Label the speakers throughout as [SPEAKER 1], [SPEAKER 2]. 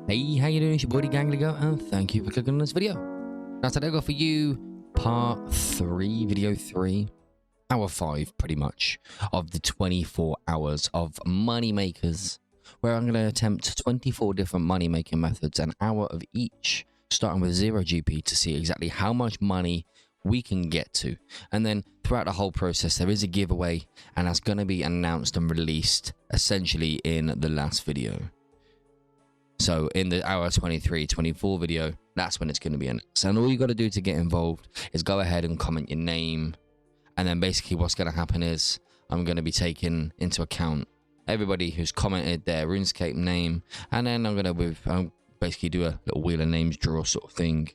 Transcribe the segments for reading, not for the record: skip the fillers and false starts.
[SPEAKER 1] Hey, how you doing? It's your boy jhgamingltd, and thank you for clicking on this video. Now today I got for you part 3, video 3, hour 5 pretty much, of the 24 hours of money makers, where I'm going to attempt 24 different money making methods, an hour of each, starting with 0 GP to see exactly how much money we can get to. And then throughout the whole process there is a giveaway, and that's going to be announced and released essentially in the last video. So in the hour 23, 24 video, that's when it's going to be announced. And all you got to do to get involved is go ahead and comment your name. And then basically what's going to happen is I'm going to be taking into account everybody who's commented their Runescape name. And then I'm going to basically do a little wheel of names draw sort of thing.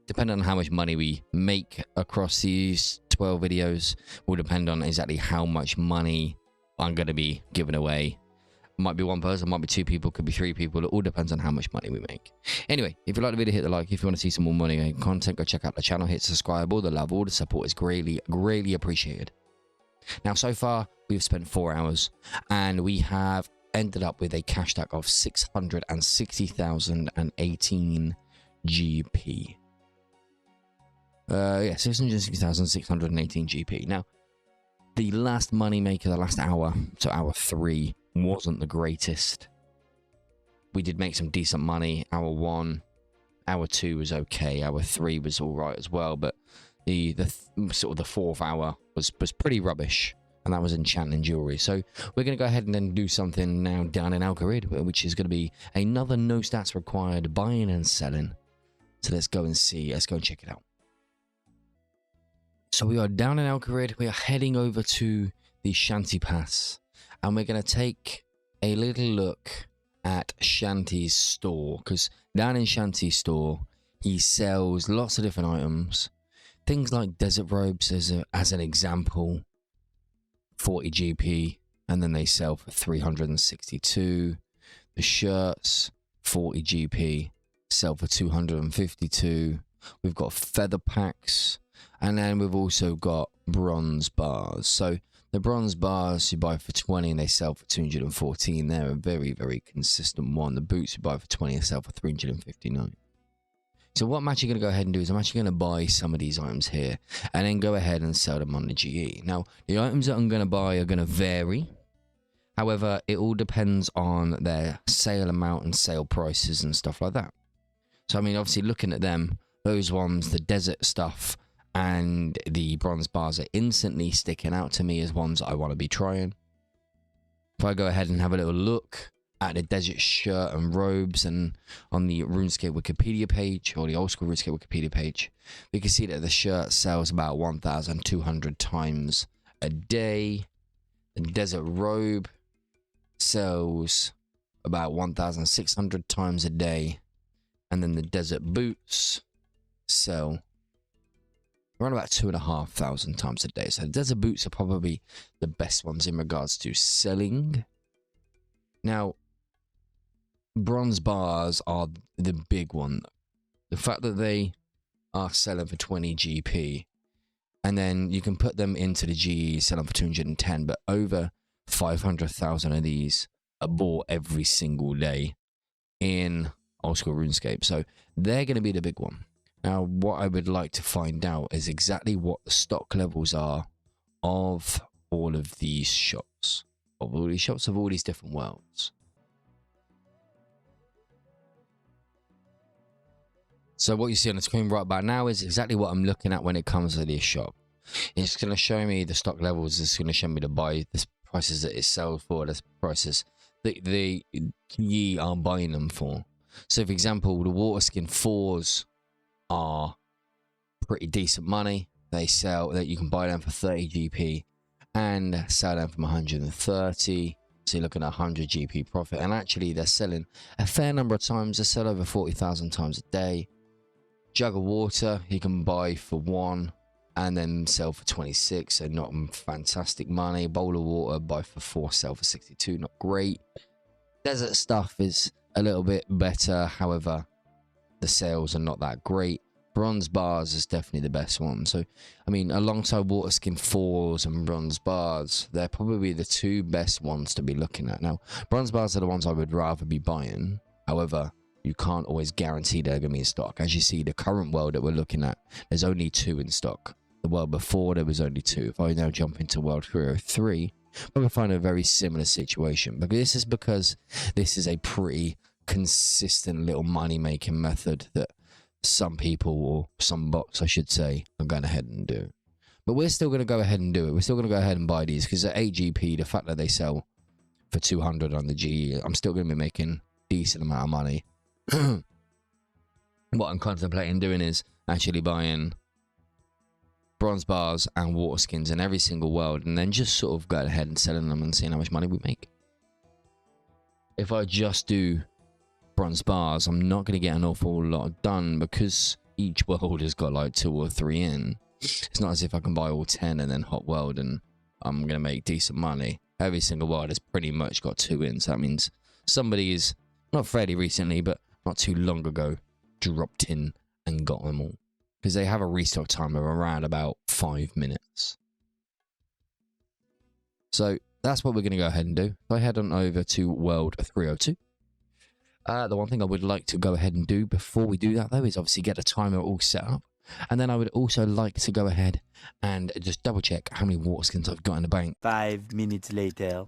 [SPEAKER 1] Depending on how much money we make across these 12 videos will depend on exactly how much money I'm going to be giving away. Might be one person, might be 2 people, could be 3 people. It all depends on how much money we make. Anyway, if you like the video, hit the like. If you want to see some more money making content, go check out the channel, hit subscribe. All the love, all the support is greatly appreciated. Now, so far, we've spent 4 hours, and we have ended up with a cash stack of 660,018 GP. Yeah, 660,618 GP. Now, the last money maker, the last hour, so hour 3, wasn't the greatest. We did make some decent money. Hour 1, hour 2 was okay. Hour 3 was all right as well, but the sort of the 4th hour was pretty rubbish, and that was enchanting jewelry. So we're going to go ahead and then do something now down in Enquiries, which is going to be another no stats required buying and selling. So let's go and see. Let's go and check it out. So we are down in Enquiries. We are heading over to the Shanty Pass. And we're going to take a little look at Shanty's store, because down in Shanty's store, he sells lots of different items. Things like desert robes as an example, 40 GP, and then they sell for 362. The shirts, 40 GP, sell for 252. We've got feather packs, and then we've also got bronze bars. So the bronze bars you buy for 20 and they sell for 214. They're a very consistent one. The boots you buy for 20 and sell for 359. So what I'm actually going to go ahead and do is I'm actually going to buy some of these items here and then go ahead and sell them on the GE. Now, the items that I'm going to buy are going to vary. However, it all depends on their sale amount and sale prices and stuff like that. So, I mean, obviously looking at them, those ones, the desert stuff, and the bronze bars are instantly sticking out to me as ones I want to be trying. If I go ahead and have a little look at the desert shirt and robes, and on the Runescape Wikipedia page, or the old school Runescape Wikipedia page, we can see that the shirt sells about 1,200 times a day. The desert robe sells about 1,600 times a day. And then the desert boots sell around about 2,500 times a day. So the desert boots are probably the best ones in regards to selling. Now, bronze bars are the big one. The fact that they are selling for 20 GP, and then you can put them into the GE selling for 210, but over 500,000 of these are bought every single day in old school RuneScape. So they're going to be the big one. Now, what I would like to find out is exactly what the stock levels are of all of these shops. Of all these shops of all these different worlds. So what you see on the screen right about now is exactly what I'm looking at when it comes to this shop. It's going to show me the stock levels. It's going to show me the prices that it sells for, the prices that ye are buying them for. So, for example, the water skin 4s are pretty decent money. They sell that you can buy them for 30 GP and sell them from 130. So you're looking at 100 GP profit, and actually they're selling a fair number of times. They sell over 40,000 times a day. Jug of water you can buy for 1 and then sell for 26, so not fantastic money. Bowl of water buy for 4, sell for 62, not great. Desert stuff is a little bit better, however the sales are not that great. Bronze bars is definitely the best one. So, I mean, alongside water skin 4s and bronze bars, they're probably the 2 best ones to be looking at. Now, bronze bars are the ones I would rather be buying. However, you can't always guarantee they're going to be in stock. As you see, the current world that we're looking at, there's only 2 in stock. The world before, there was only 2. If I now jump into world 303, we're going to find a very similar situation. But this is because this is a pretty consistent little money-making method that some people, or some bots, I should say, are going ahead and do. But we're still going to go ahead and do it. We're still going to go ahead and buy these because at 8GP, the fact that they sell for 200 on the GE, I'm still going to be making a decent amount of money. What I'm contemplating doing is actually buying bronze bars and water skins in every single world, and then just sort of going ahead and selling them and seeing how much money we make. If I just do bronze bars, I'm not going to get an awful lot done because each world has got like 2 or 3 in. It's not as if I can buy all 10 and then hot world and I'm going to make decent money. Every single world has pretty much got 2 in, so that means somebody is, not fairly recently, but not too long ago, dropped in and got them all. Because they have a restock time of around about 5 minutes. So that's what we're going to go ahead and do. If I head on over to world 302. The one thing I would like to go ahead and do before we do that, though, is obviously get a timer all set up. And then I would also like to go ahead and just double check how many water skins I've got in the bank.
[SPEAKER 2] 5 minutes later.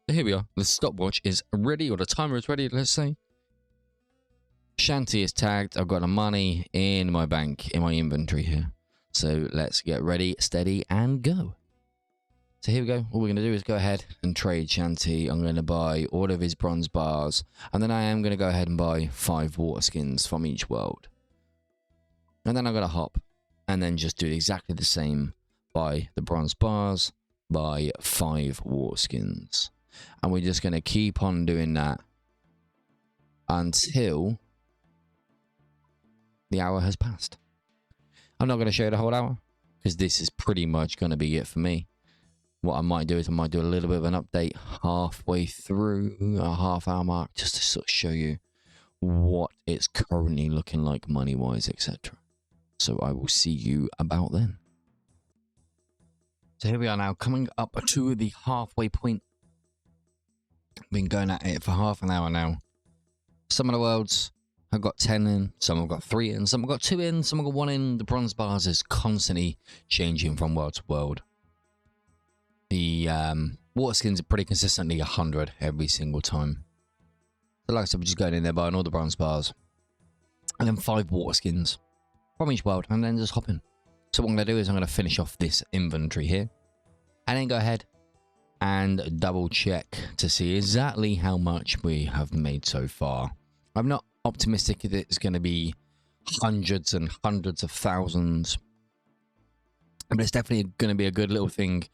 [SPEAKER 1] Here we are. The stopwatch is ready, or the timer is ready, let's say. Shanty is tagged. I've got the money in my bank, in my inventory here. So let's get ready, steady, and go. So here we go. All we're going to do is go ahead and trade Shanty. I'm going to buy all of his bronze bars. And then I am going to go ahead and buy 5 water skins from each world. And then I'm going to hop and then just do exactly the same. Buy the bronze bars, buy 5 water skins. And we're just going to keep on doing that until the hour has passed. I'm not going to show you the whole hour because this is pretty much going to be it for me. What I might do is I might do a little bit of an update halfway through a half-hour mark just to sort of show you what it's currently looking like money-wise, etc. So I will see you about then. So here we are now, coming up to the halfway point. Been going at it for half an hour now. Some of the worlds have got 10 in, some have got 3 in, some have got 2 in, some have got 1 in. The bronze bars is constantly changing from world to world. The water skins are pretty consistently 100 every single time. So like I said, we're just going in there buying all the bronze bars. And then 5 water skins from each world, and then just hop in. So what I'm going to do is I'm going to finish off this inventory here. And then go ahead and double check to see exactly how much we have made so far. I'm not optimistic that it's going to be hundreds and hundreds of thousands. But it's definitely going to be a good little thing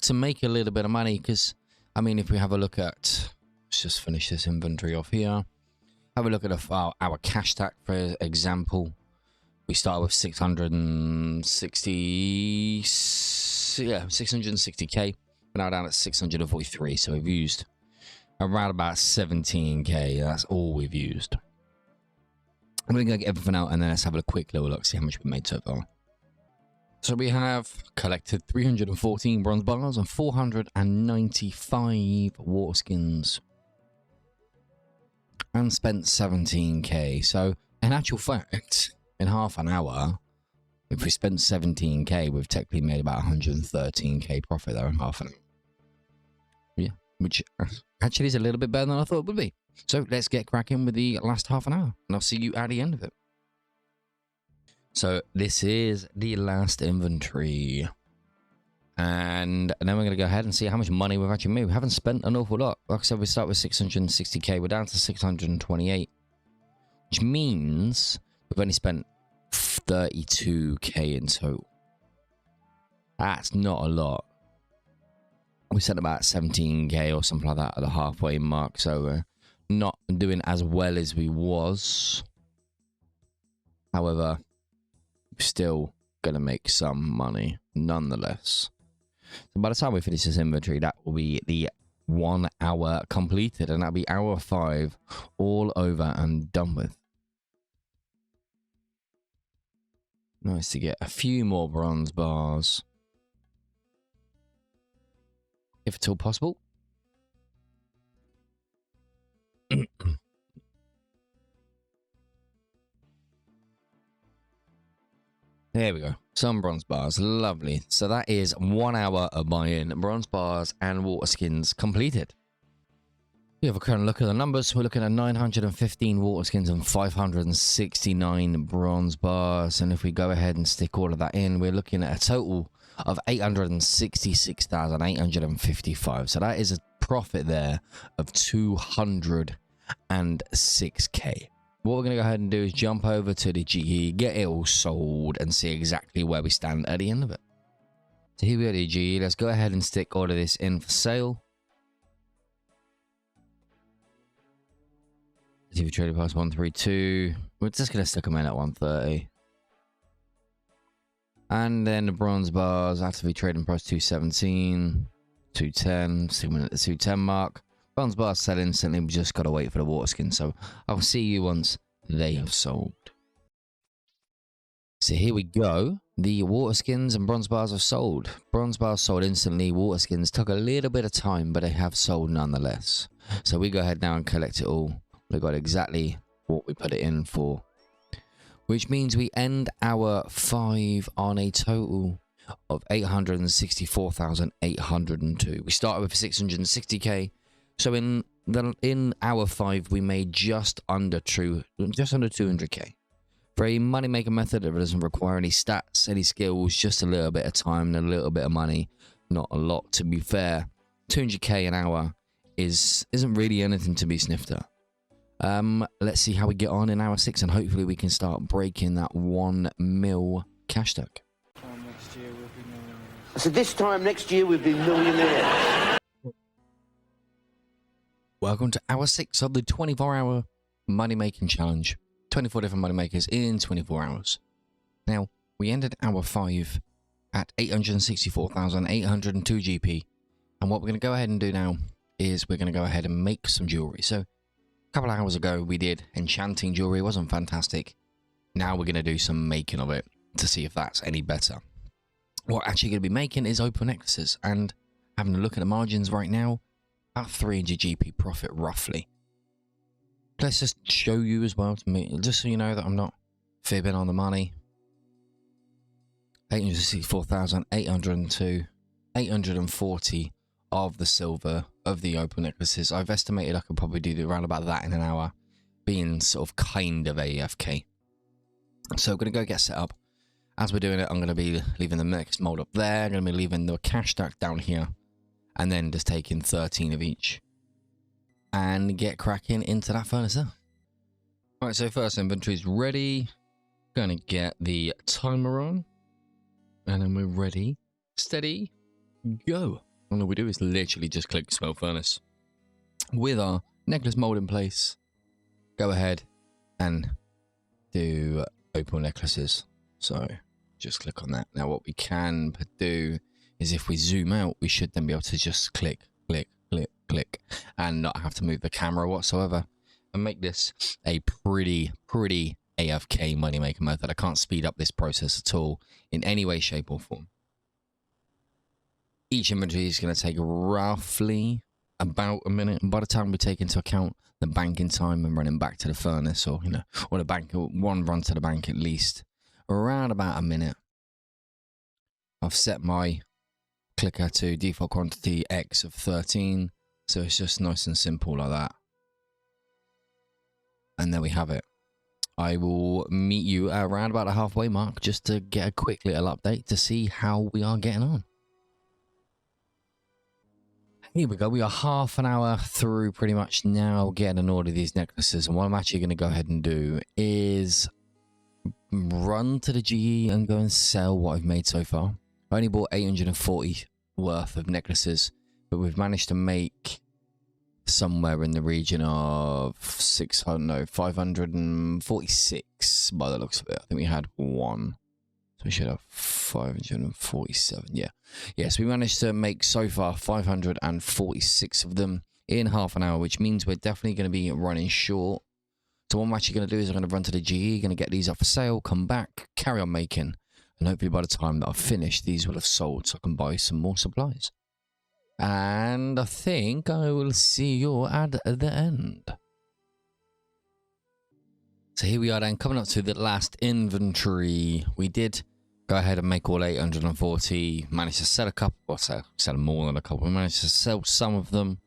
[SPEAKER 1] to make a little bit of money. Because, I mean, if we have a look at... Let's just finish this inventory off here. Have a look at our cash stack, for example. We start with 660k. We're now down at 643, so we've used around about 17k. That's all we've used. I'm going to get everything out, and then let's have a quick little look, see how much we made so far. So we have collected 314 bronze bars and 495 water skins. And spent 17k. So, in actual fact, in half an hour, if we spent 17k, we've technically made about 113k profit there in half an hour. Yeah, which actually is a little bit better than I thought it would be. So let's get cracking with the last half an hour, and I'll see you at the end of it. So this is the last inventory. And then we're going to go ahead and see how much money we've actually made. We haven't spent an awful lot. Like I said, we start with 660k. We're down to 628, which means we've only spent 32k in total. That's not a lot. We spent about 17k or something like that at the halfway mark, so we're not doing as well as we was. However, we're still gonna make some money nonetheless. So by the time we finish this inventory, that will be the 1 hour completed, and that'll be hour 5 all over and done with. Nice to get a few more bronze bars, if at all possible. There we go. Some bronze bars. Lovely. So that is 1 hour of buying bronze bars and water skins completed. We have a current look at the numbers. We're looking at 915 water skins and 569 bronze bars. And if we go ahead and stick all of that in, we're looking at a total of 866,855. So that is a profit there of 206k. What we're going to go ahead and do is jump over to the GE, get it all sold, and see exactly where we stand at the end of it. So here we are at the GE. Let's go ahead and stick all of this in for sale. TV trading price 132. We're just going to stick them in at 130. And then the bronze bars, actively trading price 217, 210, stick them in at the 210 mark. Bronze bars sell instantly. We just got to wait for the water skin. So I'll see you once they have sold. So here we go. The water skins and bronze bars have sold. Bronze bars sold instantly. Water skins took a little bit of time, but they have sold nonetheless. So we go ahead now and collect it all. We got exactly what we put it in for, which means we end our 5 on a total of 864,802. We started with 660k. So in hour 5, we made just under 200k. For a money maker method that doesn't require any stats, any skills, just a little bit of time and a little bit of money. Not a lot, to be fair. 200k an hour isn't really anything to be sniffed at. Let's see how we get on in hour 6, and hopefully we can start breaking that 1 mil cash stack.
[SPEAKER 2] So this time next year we'll be millionaires.
[SPEAKER 1] Welcome to hour 6 of the 24-hour money making challenge. 24 different money makers in 24 hours. Now, we ended hour 5 at 864,802 GP. And what we're going to go ahead and do now is we're going to go ahead and make some jewelry. So, a couple of hours ago we did enchanting jewelry. It wasn't fantastic. Now we're going to do some making of it to see if that's any better. What we're actually going to be making is open necklaces, and having a look at the margins right now, about 300 GP profit roughly. Let's just show you as well, to me, just so you know that I'm not fibbing on the money. 864,802, 840 of the silver of the open necklaces. I've estimated I could probably do around about that in an hour, being sort of kind of AFK. So I'm going to go get set up. As we're doing it, I'm going to be leaving the next mold up there. I'm going to be leaving the cash stack down here, and then just taking 13 of each and get cracking into that furnace there. Alright, so first inventory is ready. Gonna get the timer on, and then we're ready, steady, go. And all we do is literally just click smelt furnace. With our necklace mold in place, go ahead and do opal necklaces. So just click on that. Now what we can do is, if we zoom out, we should then be able to just click, click, click, click, and not have to move the camera whatsoever, and make this a pretty AFK moneymaker method. I can't speed up this process at all in any way, shape, or form. Each inventory is going to take roughly about a minute, and by the time we take into account the banking time and running back to the furnace, or or the bank, one run to the bank at least, around about a minute. I've set my clicker to default quantity X of 13, so it's just nice and simple like that. And there we have it. I will meet you around about the halfway mark just to get a quick little update to see how we are getting on. Here we go. We are half an hour through pretty much now getting an order of these necklaces, and what I'm actually going to go ahead and do is run to the GE and go and sell what I've made so far. I only bought 840 worth of necklaces, but we've managed to make somewhere in the region of 546 by the looks of it. I think we had one, so we should have 547. Yeah, yes, we managed to make so far 546 of them in half an hour, which means we're definitely going to be running short. So what I'm actually going to do is I'm going to run to the GE, going to get these up for sale, come back, carry on making, and hopefully by the time that I've finished, these will have sold so I can buy some more supplies. And I think I will see you at the end. So here we are then, coming up to the last inventory. We did Go ahead and make all 840. Managed to sell a couple, or sell more than a couple. We managed to sell some of them.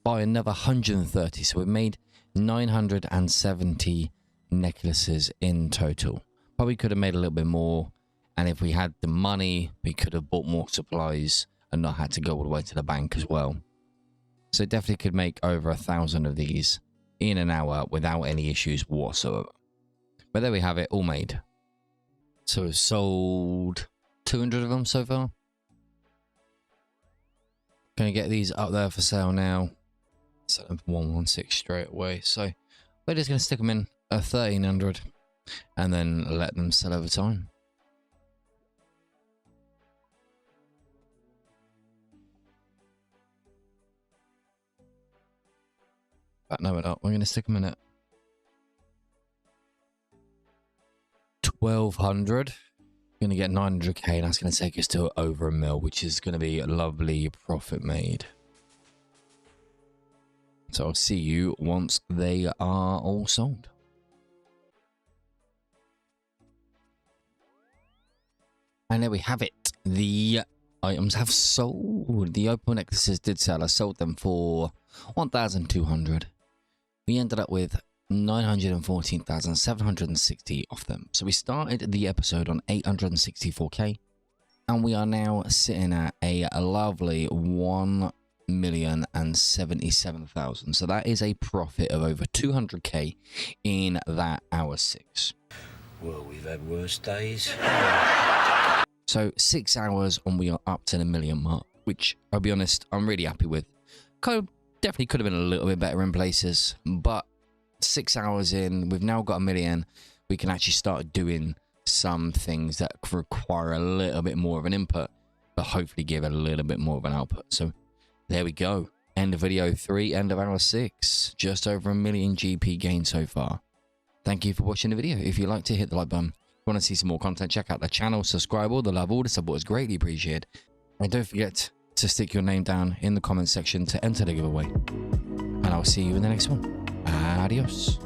[SPEAKER 1] Buy another 130. So we made 970 necklaces in total. Probably could have made a little bit more. And if we had the money, we could have bought more supplies and not had to go all the way to the bank as well. So definitely could make over 1,000 of these in an hour without any issues whatsoever. But there we have it, all made. So we've sold 200 of them so far. Gonna get these up there for sale now. Sell them for 116 straight away. So we're just gonna stick them in at 1,300 and then let them sell over time. But no, we're not. We're gonna stick them in at 1,200. Gonna get 900k, and that's gonna take us to over $1 million, which is gonna be a lovely profit made. So I'll see you once they are all sold. And there we have it. The items have sold. The opal necklaces did sell. I sold them for 1,200. We ended up with 914,760 of them. So we started the episode on 864k, and we are now sitting at a lovely 1,077,000. So that is a profit of over 200k in that hour 6.
[SPEAKER 3] Well, we've had worse days.
[SPEAKER 1] So 6 hours and we are up to the $1 million mark, which I'll be honest, I'm really happy with. Definitely could have been a little bit better in places, but 6 hours in, we've now got $1 million. We can actually start doing some things that require a little bit more of an input, but hopefully give it a little bit more of an output. So there we go. End of video 3, end of hour 6. Just over 1 million GP gained so far. Thank you for watching the video. If you'd like to hit the like button, if you want to see some more content, check out the channel, subscribe, all the love, all the support is greatly appreciated. And don't forget to stick your name down in the comment section to enter the giveaway. And I'll see you in the next one. Adios.